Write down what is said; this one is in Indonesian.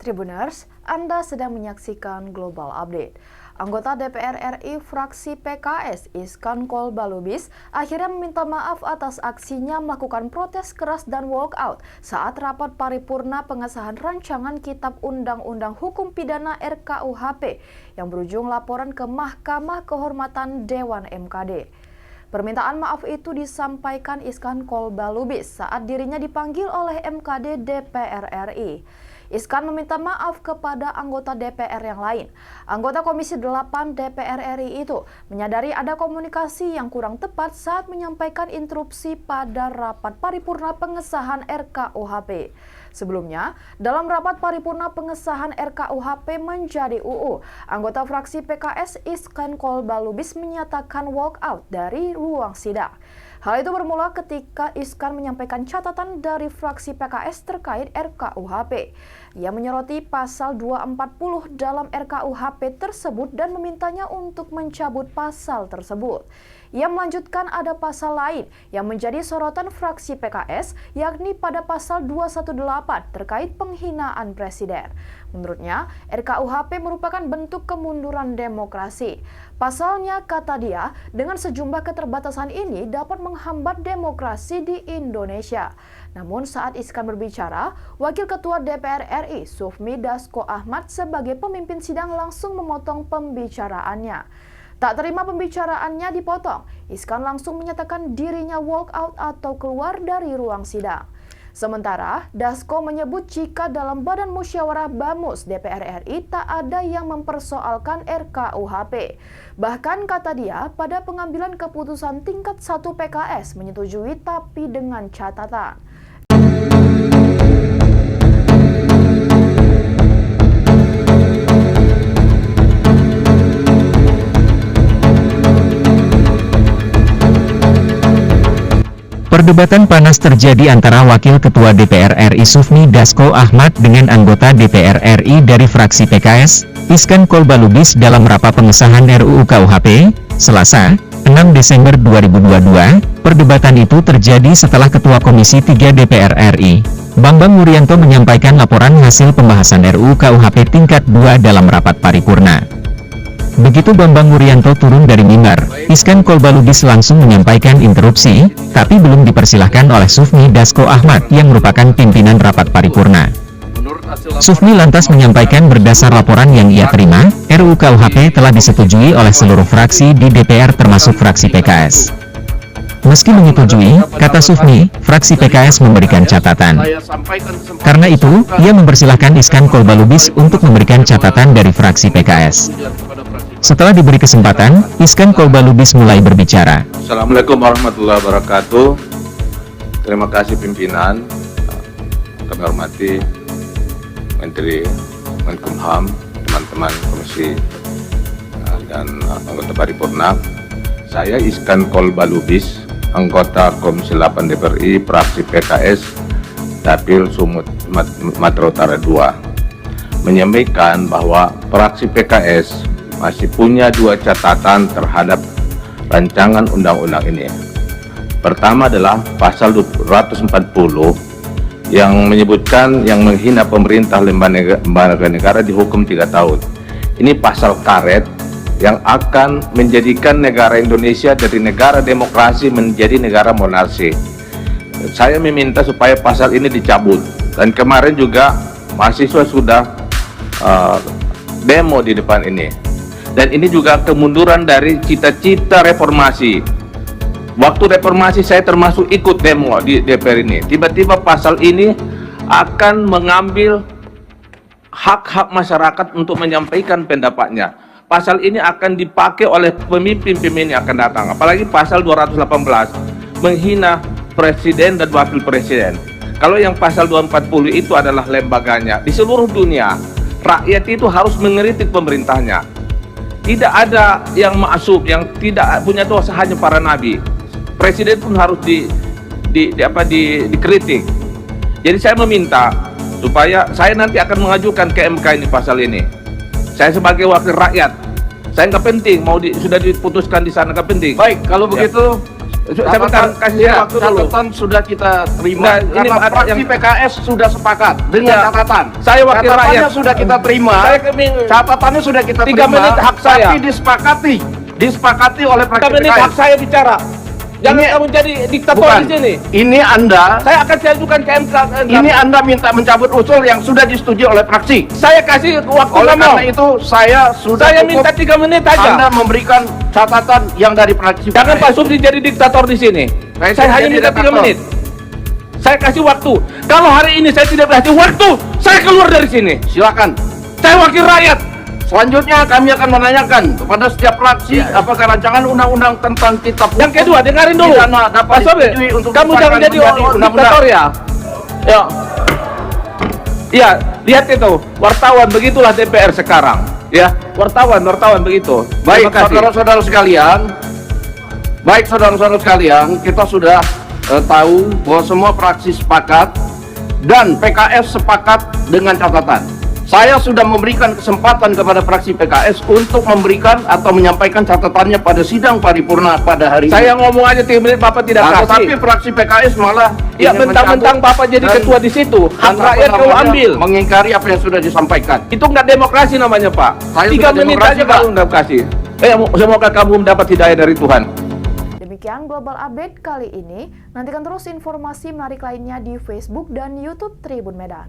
Tribuners, Anda sedang menyaksikan Global Update. Anggota DPR RI fraksi PKS Iskan Kolbalubis akhirnya meminta maaf atas aksinya melakukan protes keras dan walkout saat rapat paripurna pengesahan rancangan Kitab Undang-Undang Hukum Pidana RKUHP yang berujung laporan ke Mahkamah Kehormatan Dewan MKD. Permintaan maaf itu disampaikan Iskan Kolbalubis saat dirinya dipanggil oleh MKD DPR RI. Iskan meminta maaf kepada anggota DPR yang lain. Anggota Komisi 8 DPR RI itu menyadari ada komunikasi yang kurang tepat saat menyampaikan interupsi pada rapat paripurna pengesahan RKUHP. Sebelumnya, dalam rapat paripurna pengesahan RKUHP menjadi UU, anggota fraksi PKS Iskan Kolbalubis menyatakan walkout dari ruang sidang. Hal itu bermula ketika Iskan menyampaikan catatan dari fraksi PKS terkait RKUHP. Ia menyoroti pasal 240 dalam RKUHP tersebut dan memintanya untuk mencabut pasal tersebut. Ia melanjutkan ada pasal lain yang menjadi sorotan fraksi PKS, yakni pada pasal 218 terkait penghinaan presiden. Menurutnya, RKUHP merupakan bentuk kemunduran demokrasi. Pasalnya, kata dia, dengan sejumlah keterbatasan ini dapat menghambat demokrasi di Indonesia. Namun saat Iskan berbicara, Wakil Ketua DPR RI Sufmi Dasko Ahmad sebagai pemimpin sidang langsung memotong pembicaraannya. Tak terima pembicaraannya dipotong, Iskan langsung menyatakan dirinya walkout atau keluar dari ruang sidang. Sementara, Dasko menyebut jika dalam Badan Musyawarah BAMUS DPR RI tak ada yang mempersoalkan RKUHP. Bahkan kata dia, pada pengambilan keputusan tingkat 1 PKS menyetujui tapi dengan catatan. Perdebatan panas terjadi antara Wakil Ketua DPR RI Sufmi Dasko Ahmad dengan anggota DPR RI dari fraksi PKS, Iskan Kolbalubis dalam rapat pengesahan RUU KUHP, Selasa, 6 Desember 2022. Perdebatan itu terjadi setelah Ketua Komisi 3 DPR RI, Bambang Wuryanto menyampaikan laporan hasil pembahasan RUU KUHP tingkat 2 dalam rapat paripurna. Begitu Bambang Wuryanto turun dari mimbar, Iskan Kolbalubis langsung menyampaikan interupsi, tapi belum dipersilahkan oleh Sufmi Dasko Ahmad yang merupakan pimpinan rapat paripurna. Sufmi lantas menyampaikan berdasar laporan yang ia terima, RUU KUHP telah disetujui oleh seluruh fraksi di DPR termasuk fraksi PKS. Meski menyetujui, kata Sufmi, fraksi PKS memberikan catatan. Karena itu, ia mempersilahkan Iskan Kolbalubis untuk memberikan catatan dari fraksi PKS. Setelah diberi kesempatan, Iskan Kolbalubis mulai berbicara. Assalamualaikum warahmatullahi wabarakatuh. Terima kasih pimpinan. Kami hormati Menteri Menkumham, teman-teman komisi dan anggota paripurna. Saya Iskan Kolbalubis, anggota Komisi 8 DPR RI, fraksi PKS, Dapil Sumut Sumatera Utara 2, menyampaikan bahwa fraksi PKS masih punya 2 catatan terhadap rancangan undang-undang ini. Pertama adalah pasal 240 yang menyebutkan yang menghina pemerintah lembaga negara dihukum 3 tahun. Ini pasal karet yang akan menjadikan negara Indonesia dari negara demokrasi menjadi negara monarki. Saya meminta supaya pasal ini dicabut, dan kemarin juga mahasiswa sudah demo di depan ini. Dan ini juga kemunduran dari cita-cita reformasi. Waktu reformasi saya termasuk ikut demo di DPR ini. Tiba-tiba pasal ini akan mengambil hak-hak masyarakat untuk menyampaikan pendapatnya. Pasal ini akan dipakai oleh pemimpin-pemimpin yang akan datang. Apalagi pasal 218 menghina presiden dan wakil presiden. Kalau yang pasal 240 itu adalah lembaganya. Di seluruh dunia, rakyat itu harus mengkritik pemerintahnya. Tidak ada yang maksum, yang tidak punya dosa, hanya para nabi. Presiden pun harus dikritik. Jadi saya meminta supaya saya nanti akan mengajukan ke MK ini pasal ini. Saya sebagai wakil rakyat, saya nggak penting mau sudah diputuskan di sana, nggak penting. Baik, kalau begitu Sebentar, kasih saya waktu dulu. Catatan sudah kita terima. Nah, ini karena ada fraksi yang- PKS sudah sepakat dengan Ya, catatan. saya wakil Catatannya rakyat. sudah kita terima. Saya Catatannya sudah kita 3 terima. menit hak saya. Tapi disepakati oleh fraksi Menit PKS. hak saya bicara. Jangan Ini- kamu jadi diktator Bukan. di sini. Ini Anda. Saya akan ajukan ke MK. Ini Anda minta mencabut usul yang sudah disetujui oleh fraksi. Saya kasih waktu Oleh ngomong. karena itu saya sudah Saya cukup minta 3 menit aja. Anda memberikan catatan yang dari fraksi Jangan PKS. Pak Supri jadi diktator di sini. Saya hanya jadi minta 3 diktator. menit. Saya kasih waktu. Kalau hari ini saya tidak kasih waktu, saya keluar dari sini. Silakan. Saya wakil rakyat. Selanjutnya kami akan menanyakan kepada setiap fraksi apakah rancangan undang-undang tentang kitab hukum Yang kedua, dengarin dulu. pidana Pak dapat Sobri, disetujui untuk kamu disahkan jangan jadi menjadi undang-undang. diktator ya. Ya. Ya, lihat itu. Wartawan begitulah DPR sekarang. Ya, wartawan begitu. Baik, Terima kasih. saudara-saudara sekalian, kita sudah tahu bahwa semua fraksi sepakat dan PKS sepakat dengan catatan. Saya sudah memberikan kesempatan kepada fraksi PKS untuk memberikan atau menyampaikan catatannya pada sidang paripurna pada hari Saya ini. ngomong aja 3 menit, Bapak tidak Nah, kasih. tetapi fraksi PKS malah Ya, ingin mentang-mentang mencabut Bapak jadi dan- ketua di situ, hak dan apa rakyat kau namanya, ambil. mengingkari apa yang sudah disampaikan. Itu nggak demokrasi namanya, Pak. Saya 3 sudah menit demokrasi, aja Pak. kalau nggak kasih. Semoga kamu mendapat hidayah dari Tuhan. Demikian Global Update kali ini. Nantikan terus informasi menarik lainnya di Facebook dan YouTube Tribun Medan.